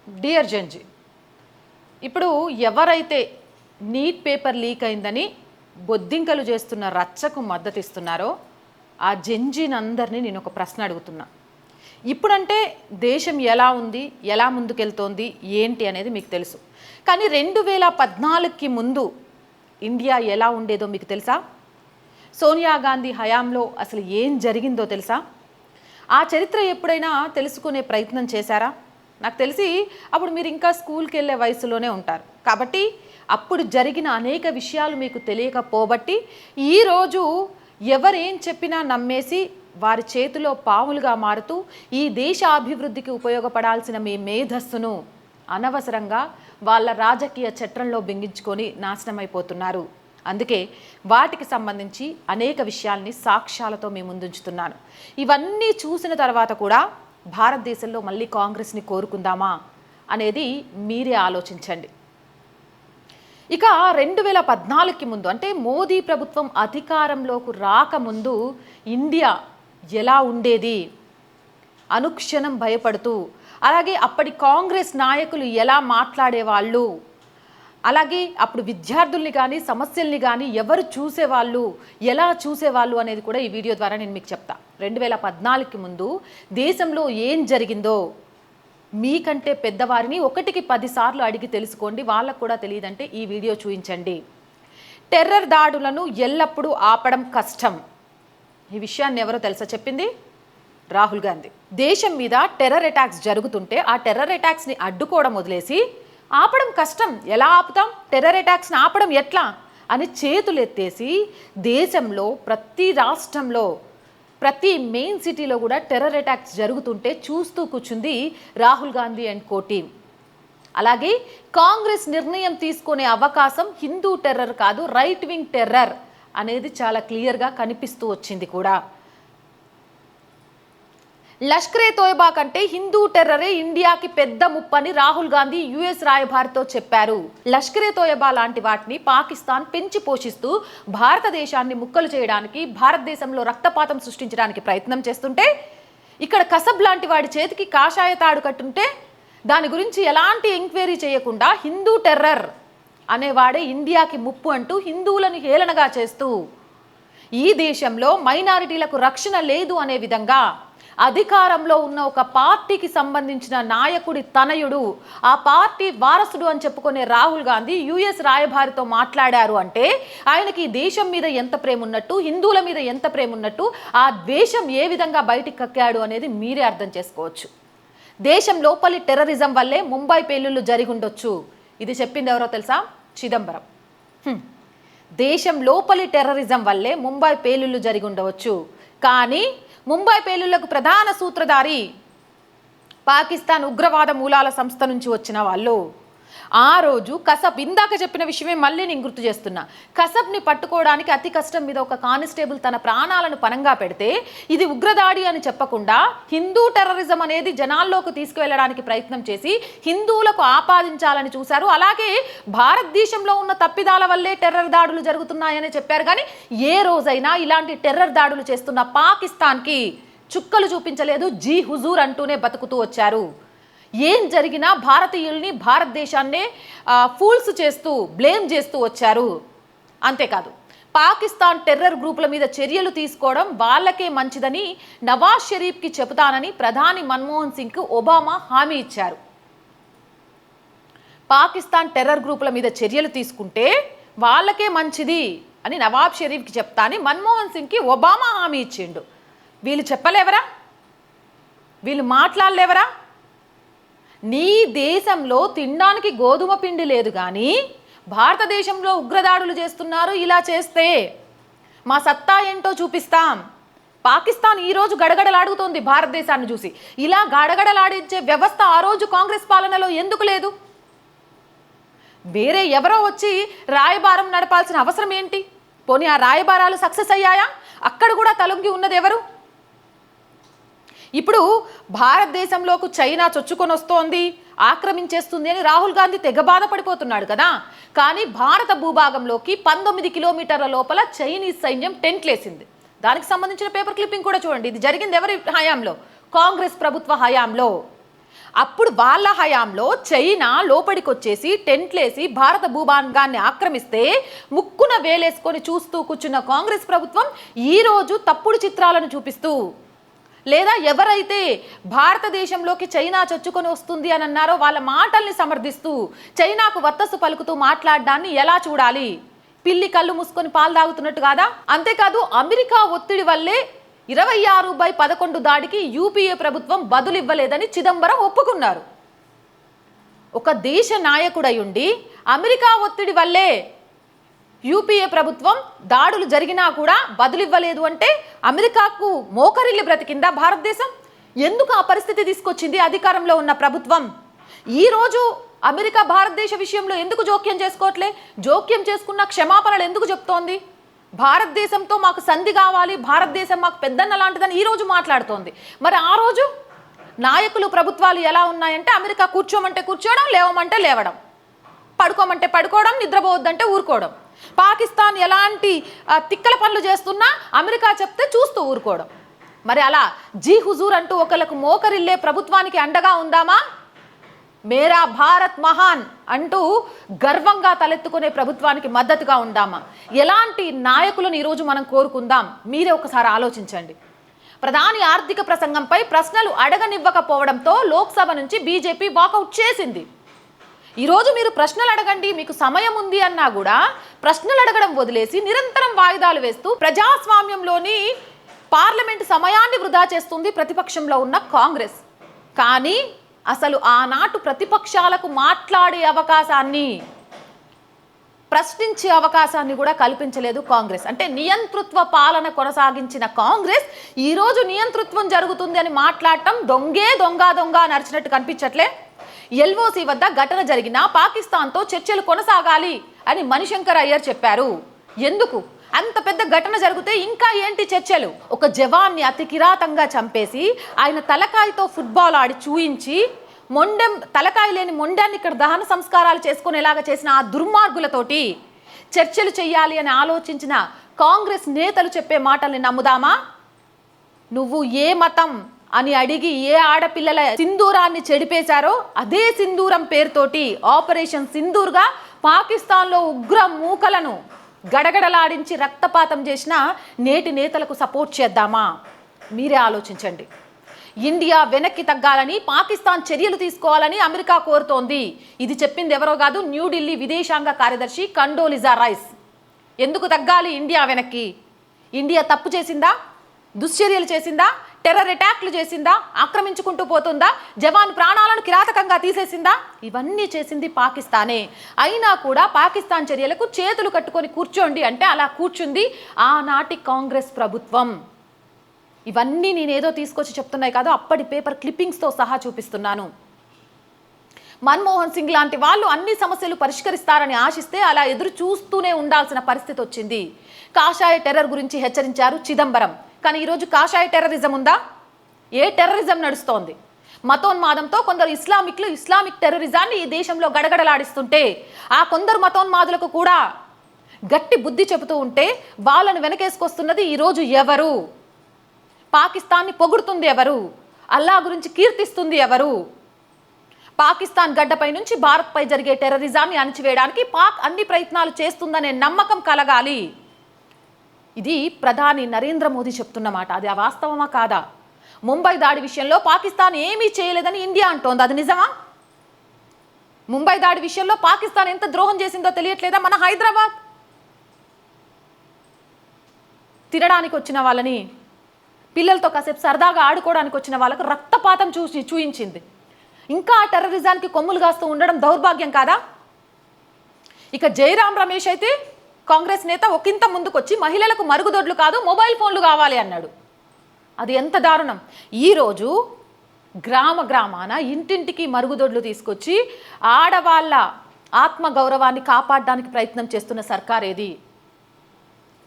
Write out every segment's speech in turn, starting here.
Dear జంజీ, ఇప్పుడు ఎవరైతే neat paper leak అయిందని బొద్దింకలు చేస్తున్న రచ్చకు మద్దతు ఇస్తున్నారో ఆ జంజీనందరినీ నేను ఒక ప్రశ్న అడుగుతున్నా. ఇప్పుడంటే దేశం ఎలా ఉంది, ఎలా ముందుకెళ్తోంది, ఏంటి అనేది మీకు తెలుసు. కానీ 2014కి ముందు ఇండియా ఎలా ఉండేదో మీకు తెలుసా? సోనియా గాంధీ హయాంలో అసలు ఏం జరిగిందో తెలుసా? ఆ చరిత్ర ఎప్పుడైనా తెలుసుకునే ప్రయత్నం చేశారా? నాకు తెలిసి అప్పుడు మీరు ఇంకా స్కూల్కి వెళ్ళే వయసులోనే ఉంటారు. కాబట్టి అప్పుడు జరిగిన అనేక విషయాలు మీకు తెలియకపోబట్టి ఈరోజు ఎవరేం చెప్పినా నమ్మేసి వారి చేతిలో పాములుగా మారుతూ ఈ దేశ అభివృద్ధికి ఉపయోగపడాల్సిన మీ మేధస్సును అనవసరంగా వాళ్ళ రాజకీయ చట్రంలో బింగించుకొని నాశనమైపోతున్నారు. అందుకే వాటికి సంబంధించి అనేక విషయాల్ని సాక్ష్యాలతో మీ ముందుంచుతున్నాను. ఇవన్నీ చూసిన తర్వాత కూడా భారతదేశంలో మళ్ళీ కాంగ్రెస్ని కోరుకుందామా అనేది మీరే ఆలోచించండి. ఇక 2014కి ముందు అంటే మోదీ ప్రభుత్వం అధికారంలోకి రాకముందు ఇండియా ఎలా ఉండేది, అనుక్షణం భయపడుతూ, అలాగే అప్పటి కాంగ్రెస్ నాయకులు ఎలా మాట్లాడేవాళ్ళు, అలాగే అప్పుడు విద్యార్థుల్ని కానీ సమస్యల్ని కానీ ఎవరు చూసేవాళ్ళు, ఎలా చూసేవాళ్ళు అనేది కూడా ఈ వీడియో ద్వారా నేను మీకు చెప్తా. 2014కి ముందు దేశంలో ఏం జరిగిందో మీకంటే పెద్దవారిని 1కి 10 సార్లు అడిగి తెలుసుకోండి. వాళ్ళకు కూడా తెలియదంటే ఈ వీడియో చూపించండి. టెర్రర్ దాడులను ఎల్లప్పుడూ ఆపడం కష్టం. ఈ విషయాన్ని ఎవరో తెలుసా చెప్పింది? రాహుల్ గాంధీ. దేశం మీద టెర్రర్ అటాక్స్ జరుగుతుంటే ఆ టెర్రర్ అటాక్స్ని అడ్డుకోవడం వదిలేసి ఆపడం కష్టం, ఎలా ఆపుతాం, టెర్రర్ అటాక్స్ని ఆపడం ఎట్లా అని చేతులు ఎత్తేసి దేశంలో ప్రతి రాష్ట్రంలో ప్రతి మెయిన్ సిటీలో కూడా టెర్రర్ అటాక్స్ జరుగుతుంటే చూస్తూ కూర్చుంది Rahul Gandhi and co team. అలాగే కాంగ్రెస్ నిర్ణయం తీసుకునే అవకాశం హిందూ టెర్రర్ కాదు, రైట్ వింగ్ టెర్రర్ అనేది చాలా క్లియర్గా కనిపిస్తూ వచ్చింది కూడా. లష్కరే తోయబా కంటే హిందూ టెర్రరే ఇండియాకి పెద్ద ముప్పని రాహుల్ గాంధీ యుఎస్ రాయబారితో చెప్పారు. లష్కరే తోయబా లాంటి వాటిని పాకిస్తాన్ పెంచి పోషిస్తూ భారతదేశాన్ని ముక్కలు చేయడానికి, భారతదేశంలో రక్తపాతం సృష్టించడానికి ప్రయత్నం చేస్తుంటే, ఇక్కడ కసబ్ లాంటి వాడి చేతికి కాషాయ తాడు కట్టుంటే దాని గురించి ఎలాంటి ఎంక్వైరీ చేయకుండా హిందూ టెర్రర్ అనేవాడే ఇండియాకి ముప్పు అంటూ హిందువులను హేళనగా చేస్తూ ఈ దేశంలో మైనారిటీలకు రక్షణ లేదు అనే విధంగా అధికారంలో ఉన్న ఒక పార్టీకి సంబంధించిన నాయకుడి తనయుడు, ఆ పార్టీ వారసుడు అని చెప్పుకునే రాహుల్ గాంధీ యుఎస్ రాయబారితో మాట్లాడారు అంటే ఆయనకి దేశం మీద ఎంత ప్రేమ ఉన్నట్టు, హిందువుల మీద ఎంత ప్రేమ ఉన్నట్టు, ఆ ద్వేషం ఏ విధంగా బయటికి కక్కాడు అనేది మీరే అర్థం చేసుకోవచ్చు. దేశం లోపలి టెర్రరిజం వల్లే ముంబై పేలుళ్లు జరిగి ఉండొచ్చు. ఇది చెప్పింది ఎవరో తెలుసా? చిదంబరం. దేశం లోపలి టెర్రరిజం వల్లే ముంబై పేలుళ్లు జరిగి ఉండవచ్చు, కానీ ముంబై పేలుళ్లకు ప్రధాన సూత్రధారి పాకిస్తాన్ ఉగ్రవాద మూలాల సంస్థ నుంచి వచ్చిన వాళ్ళు. ఆ రోజు కసబ్, ఇందాక చెప్పిన విషయమే మళ్ళీ నేను గుర్తు చేస్తున్నా, కసబ్ని పట్టుకోవడానికి అతి కష్టం మీద ఒక కానిస్టేబుల్ తన ప్రాణాలను పణంగా పెడితే ఇది ఉగ్రదాడి అని చెప్పకుండా హిందూ టెర్రరిజం అనేది జనాల్లోకి తీసుకువెళ్ళడానికి ప్రయత్నం చేసి హిందువులకు ఆపాదించాలని చూశారు. అలాగే భారతదేశంలో ఉన్న తప్పిదాల వల్లే టెర్రర్ దాడులు జరుగుతున్నాయని చెప్పారు. కానీ ఏ రోజైనా ఇలాంటి టెర్రర్ దాడులు చేస్తున్న పాకిస్తాన్కి చుక్కలు చూపించలేదు, జీ హుజూర్ అంటూనే బతుకుతూ వచ్చారు. ఏం జరిగినా భారతీయుల్ని, భారతదేశాన్నే ఫూల్స్ చేస్తూ, బ్లేమ్ చేస్తూ వచ్చారు. అంతేకాదు పాకిస్తాన్ టెర్రర్ గ్రూపుల మీద చర్యలు తీసుకోవడం వాళ్ళకే మంచిదని నవాజ్ షరీఫ్కి చెబుతానని ప్రధాని మన్మోహన్ సింగ్కు ఒబామా హామీ ఇచ్చారు. పాకిస్తాన్ టెర్రర్ గ్రూపుల మీద చర్యలు తీసుకుంటే వాళ్ళకే మంచిది అని నవాబ్ షరీఫ్కి చెప్తా అని మన్మోహన్ సింగ్కి ఒబామా హామీ ఇచ్చిండు. వీళ్ళు చెప్పలేవరా? వీళ్ళు మాట్లాడలేవరా? నీ దేశంలో తినడానికి గోధుమ పిండి లేదు కానీ భారతదేశంలో ఉగ్రదాడులు చేస్తున్నారు. ఇలా చేస్తే మా సత్తా ఏంటో చూపిస్తాం. పాకిస్తాన్ ఈరోజు గడగడలాడుతోంది భారతదేశాన్ని చూసి. ఇలా గడగడలాడించే వ్యవస్థ ఆ రోజు కాంగ్రెస్ పాలనలో ఎందుకు లేదు? వేరే ఎవరో వచ్చి రాయబారం నడపాల్సిన అవసరం ఏంటి? పోనీ ఆ రాయబారాలు సక్సెస్ అయ్యాయా? అక్కడ కూడా తలొంగి ఉన్నది ఎవరు? ఇప్పుడు భారతదేశంలోకి చైనా చొచ్చుకొని వస్తోంది, ఆక్రమించేస్తుంది అని రాహుల్ గాంధీ తెగ బాధపడిపోతున్నాడు కదా. కానీ భారత భూభాగంలోకి 19 కిలోమీటర్ల లోపల చైనీస్ సైన్యం టెంట్లేసింది. దానికి సంబంధించిన పేపర్ క్లిప్పింగ్ కూడా చూడండి. ఇది జరిగింది ఎవరి హయాంలో? కాంగ్రెస్ ప్రభుత్వ హయాంలో. అప్పుడు వాళ్ళ హయాంలో చైనా లోపలికి వచ్చేసి టెంట్లేసి భారత భూభాగాన్ని ఆక్రమిస్తే ముక్కున వేలేసుకొని చూస్తూ కూర్చున్న కాంగ్రెస్ ప్రభుత్వం ఈరోజు తప్పుడు చిత్రాలను చూపిస్తూ, లేదా ఎవరైతే భారతదేశంలోకి చైనా చొచ్చుకొని వస్తుంది అని అన్నారో వాళ్ళ మాటల్ని సమర్థిస్తూ చైనాకు వత్తసు పలుకుతూ మాట్లాడడాన్ని ఎలా చూడాలి? పిల్లి కళ్ళు మూసుకొని పాలు తాగుతున్నట్టు కాదా? అంతేకాదు అమెరికా ఒత్తిడి వల్లే 26/11 దాడికి యూపీఏ ప్రభుత్వం బదులివ్వలేదని చిదంబరం ఒప్పుకున్నారు. ఒక దేశ నాయకుడై ఉండి అమెరికా ఒత్తిడి వల్లే యూపీఏ ప్రభుత్వం దాడులు జరిగినా కూడా బదులివ్వలేదు అంటే అమెరికాకు మోకరిల్లి బ్రతికిందా భారతదేశం? ఎందుకు ఆ పరిస్థితి తీసుకొచ్చింది అధికారంలో ఉన్న ప్రభుత్వం? ఈరోజు అమెరికా భారతదేశ విషయంలో ఎందుకు జోక్యం చేసుకోవట్లే? జోక్యం చేసుకున్న క్షమాపణలు ఎందుకు చెప్తోంది? భారతదేశంతో మాకు సంధి కావాలి, భారతదేశం మాకు పెద్దన్న లాంటిదని ఈరోజు మాట్లాడుతోంది. మరి ఆ రోజు నాయకులు ప్రభుత్వాలు ఎలా ఉన్నాయంటే అమెరికా కూర్చోమంటే కూర్చోవడం, లేవమంటే లేవడం, పడుకోమంటే పడుకోవడం, నిద్రపోవద్దంటే ఊరుకోవడం. పాకిస్తాన్ ఎలాంటి తిక్కల పనులు చేస్తున్నా అమెరికా చెప్తే చూస్తూ ఊరుకోవడం. మరి అలా జీ హుజూర్ అంటూ ఒకళ్ళకు మోకరిల్లే ప్రభుత్వానికి అండగా ఉందామా? మేరా భారత్ మహాన్ అంటూ గర్వంగా తలెత్తుకునే ప్రభుత్వానికి మద్దతుగా ఉందామా? ఎలాంటి నాయకులను ఈరోజు మనం కోరుకుందాం? మీరే ఒకసారి ఆలోచించండి. ప్రధాని ఆర్థిక ప్రసంగంపై ప్రశ్నలు అడగనివ్వకపోవడంతో లోక్సభ నుంచి బీజేపీ వాకౌట్ చేసింది. ఈరోజు మీరు ప్రశ్నలు అడగండి, మీకు సమయం ఉంది అన్నా కూడా ప్రశ్నలు అడగడం వదిలేసి నిరంతరం వాయిదాలు వేస్తూ ప్రజాస్వామ్యంలోని పార్లమెంటు సమయాన్ని వృధా చేస్తుంది ప్రతిపక్షంలో ఉన్న కాంగ్రెస్. కానీ అసలు ఆనాటి ప్రతిపక్షాలకు మాట్లాడే అవకాశాన్ని, ప్రశ్నించే అవకాశాన్ని కూడా కల్పించలేదు కాంగ్రెస్. అంటే నియంతృత్వ పాలన కొనసాగించిన కాంగ్రెస్ ఈరోజు నియంతృత్వం జరుగుతుంది అని మాట్లాడటం దొంగ నడిచినట్టు కనిపించట్లే. ఎల్ఓసి వద్ద ఘటన జరిగిన పాకిస్తాన్తో చర్చలు కొనసాగాలి అని మణిశంకర్ అయ్యర్ చెప్పారు. ఎందుకు? అంత పెద్ద ఘటన జరిగితే ఇంకా ఏంటి చర్చలు? ఒక జవాన్ని అతి కిరాతంగా చంపేసి ఆయన తలకాయతో ఫుట్బాల్ ఆడి చూయించి తలకాయ లేని మొండాన్ని ఇక్కడ దహన సంస్కారాలు చేసుకునేలాగా చేసిన ఆ దుర్మార్గులతోటి చర్చలు చేయాలి అని ఆలోచించిన కాంగ్రెస్ నేతలు చెప్పే మాటల్ని నమ్ముదామా? నువ్వు ఏ మతం అని అడిగి ఏ ఆడపిల్లల సింధూరాన్ని చెడిపేశారో అదే సింధూరం పేరుతోటి ఆపరేషన్ సింధూర్గా పాకిస్తాన్లో ఉగ్ర మూకలను గడగడలాడించి రక్తపాతం చేసిన నేటి నేతలకు సపోర్ట్ చేద్దామా? మీరే ఆలోచించండి. ఇండియా వెనక్కి తగ్గాలని, పాకిస్తాన్ చర్యలు తీసుకోవాలని అమెరికా కోరుతోంది. ఇది చెప్పింది ఎవరో కాదు, న్యూఢిల్లీ విదేశాంగ కార్యదర్శి కండోలిజా రైస్. ఎందుకు తగ్గాలి ఇండియా వెనక్కి? ఇండియా తప్పు చేసిందా? దుశ్చర్యలు చేసిందా? టెర్రర్ అటాక్లు చేసిందా? ఆక్రమించుకుంటూ పోతుందా? జవాన్ ప్రాణాలను కిరాతకంగా తీసేసిందా? ఇవన్నీ చేసింది పాకిస్తానే. అయినా కూడా పాకిస్తాన్ చర్యలకు చేతులు కట్టుకొని కూర్చోండి అంటే అలా కూర్చుంది ఆనాటి కాంగ్రెస్ ప్రభుత్వం. ఇవన్నీ నేనేదో తీసుకొచ్చి చెప్తున్నాయి కాదు, అప్పటి పేపర్ క్లిప్పింగ్స్తో సహా చూపిస్తున్నాను. మన్మోహన్ సింగ్ లాంటి వాళ్ళు అన్ని సమస్యలు పరిష్కరిస్తారని ఆశిస్తే అలా ఎదురు చూస్తూనే ఉండాల్సిన పరిస్థితి వచ్చింది. కాషాయ టెర్రర్ గురించి హెచ్చరించారు చిదంబరం. కానీ ఈరోజు కాషాయ టెర్రరిజం ఉందా? ఏ టెర్రరిజం నడుస్తోంది? మతోన్మాదంతో కొందరు ఇస్లామిక్ టెర్రరిజాన్ని ఈ దేశంలో గడగడలాడిస్తుంటే ఆ కొందరు మతోన్మాదులకు కూడా గట్టి బుద్ధి చెబుతూ ఉంటే వాళ్ళను వెనకేసుకొస్తున్నది ఈరోజు ఎవరు? పాకిస్తాన్ని పొగుడుతుంది ఎవరు? అల్లా గురించి కీర్తిస్తుంది ఎవరు? పాకిస్తాన్ గడ్డపై నుంచి భారత్పై జరిగే టెర్రరిజాన్ని అణచివేయడానికి పాక్ అన్ని ప్రయత్నాలు చేస్తుందనే నమ్మకం కలగాలి. ఇది ప్రధాని నరేంద్ర మోదీ చెప్తున్న మాట. అది వాస్తవమా కాదా? ముంబై దాడి విషయంలో పాకిస్తాన్ ఏమీ చేయలేదని ఇండియా అంటోంది. అది నిజమా? ముంబై దాడి విషయంలో పాకిస్తాన్ ఎంత ద్రోహం చేసిందో తెలియట్లేదా? మన హైదరాబాద్ తినడానికి వచ్చిన వాళ్ళని, పిల్లలతో కాసేపు సరదాగా ఆడుకోవడానికి వచ్చిన వాళ్ళకు రక్తపాతం చూయించింది. ఇంకా ఆ టెర్రరిజానికి కొమ్ములు కాస్తూ ఉండడం దౌర్భాగ్యం కాదా? ఇక జయరాం రమేష్ అయితే కాంగ్రెస్ నేత ఒకంత ముందుకొచ్చి మహిళలకు మరుగుదొడ్లు కాదు మొబైల్ ఫోన్లు కావాలి అన్నాడు. అది ఎంత దారుణం! ఈరోజు గ్రామాన ఇంటింటికి మరుగుదొడ్లు తీసుకొచ్చి ఆడవాళ్ళ ఆత్మగౌరవాన్ని కాపాడడానికి ప్రయత్నం చేస్తున్న సర్కార్ ఏది?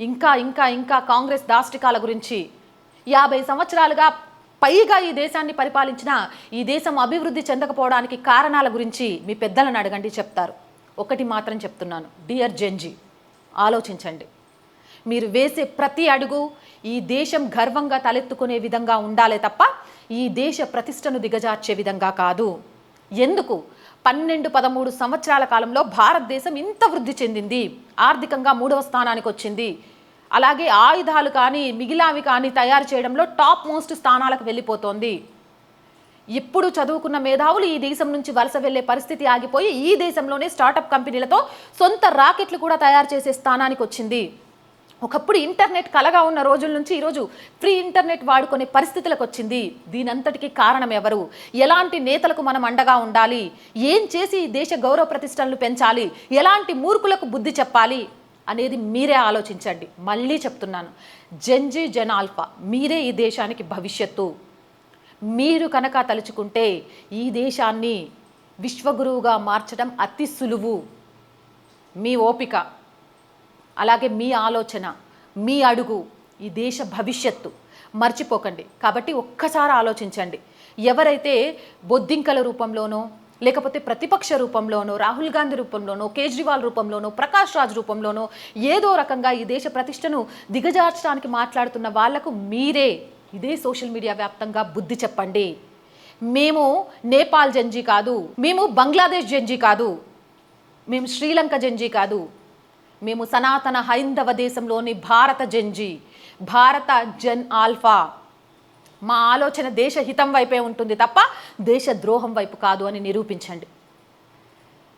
ఇంకా ఇంకా ఇంకా కాంగ్రెస్ దాష్టికాల గురించి 50 సంవత్సరాలుగా పైగా ఈ దేశాన్ని పరిపాలించిన ఈ దేశం అభివృద్ధి చెందకపోవడానికి కారణాల గురించి మీ పెద్దలను అడగండి, చెప్తారు. ఒకటి మాత్రం చెప్తున్నాను, డియర్ జెన్జీ, ఆలోచించండి. మీరు వేసే ప్రతి అడుగు ఈ దేశం గర్వంగా తలెత్తుకునే విధంగా ఉండాలే తప్ప ఈ దేశ ప్రతిష్టను దిగజార్చే విధంగా కాదు. ఎందుకు 12-13 సంవత్సరాల కాలంలో భారతదేశం ఇంత వృద్ధి చెందింది, ఆర్థికంగా 3వ స్థానానికి వచ్చింది. అలాగే ఆయుధాలు కానీ మిగిలినవి కానీ తయారు చేయడంలో టాప్ మోస్ట్ స్థానాలకు వెళ్ళిపోతోంది. ఇప్పుడు చదువుకున్న మేధావులు ఈ దేశం నుంచి వలస వెళ్లే పరిస్థితి ఆగిపోయి ఈ దేశంలోనే స్టార్టప్ కంపెనీలతో సొంత రాకెట్లు కూడా తయారు చేసే స్థానానికి వచ్చింది. ఒకప్పుడు ఇంటర్నెట్ కలగా ఉన్న రోజుల నుంచి ఈరోజు ఫ్రీ ఇంటర్నెట్ వాడుకునే పరిస్థితులకు వచ్చింది. దీనంతటికీ కారణం ఎవరు? ఎలాంటి నేతలకు మనం అండగా ఉండాలి? ఏం చేసి ఈ దేశ గౌరవ ప్రతిష్టలను పెంచాలి? ఎలాంటి మూర్ఖులకు బుద్ధి చెప్పాలి అనేది మీరే ఆలోచించండి. మళ్ళీ చెప్తున్నాను, జెన్జీ జెన్ ఆల్ఫా మీరే ఈ దేశానికి భవిష్యత్తు. మీరు కనుక తలుచుకుంటే ఈ దేశాన్ని విశ్వగురువుగా మార్చడం అతి సులువు. మీ ఓపిక, అలాగే మీ ఆలోచన, మీ అడుగు ఈ దేశ భవిష్యత్తు. మర్చిపోకండి. కాబట్టి ఒక్కసారి ఆలోచించండి. ఎవరైతే బొద్దింకల రూపంలోనో లేకపోతే ప్రతిపక్ష రూపంలోనో, రాహుల్ గాంధీ రూపంలోనో, కేజ్రీవాల్ రూపంలోనో, ప్రకాష్ రాజ్ రూపంలోనో ఏదో రకంగా ఈ దేశ ప్రతిష్టను దిగజార్చడానికి మాట్లాడుతున్న వాళ్లకు మీరే ఇదే సోషల్ మీడియా వ్యాప్తంగా బుద్ధి చెప్పండి. మేము నేపాల్ జెన్జీ కాదు, మేము బంగ్లాదేశ్ జెన్జీ కాదు, మేము శ్రీలంక జెన్జీ కాదు, మేము సనాతన హైందవ దేశంలోని భారత జెన్జీ, భారత జెన్ ఆల్ఫా. మా ఆలోచన దేశ హితం వైపే ఉంటుంది తప్ప దేశ ద్రోహం వైపు కాదు అని నిరూపించండి.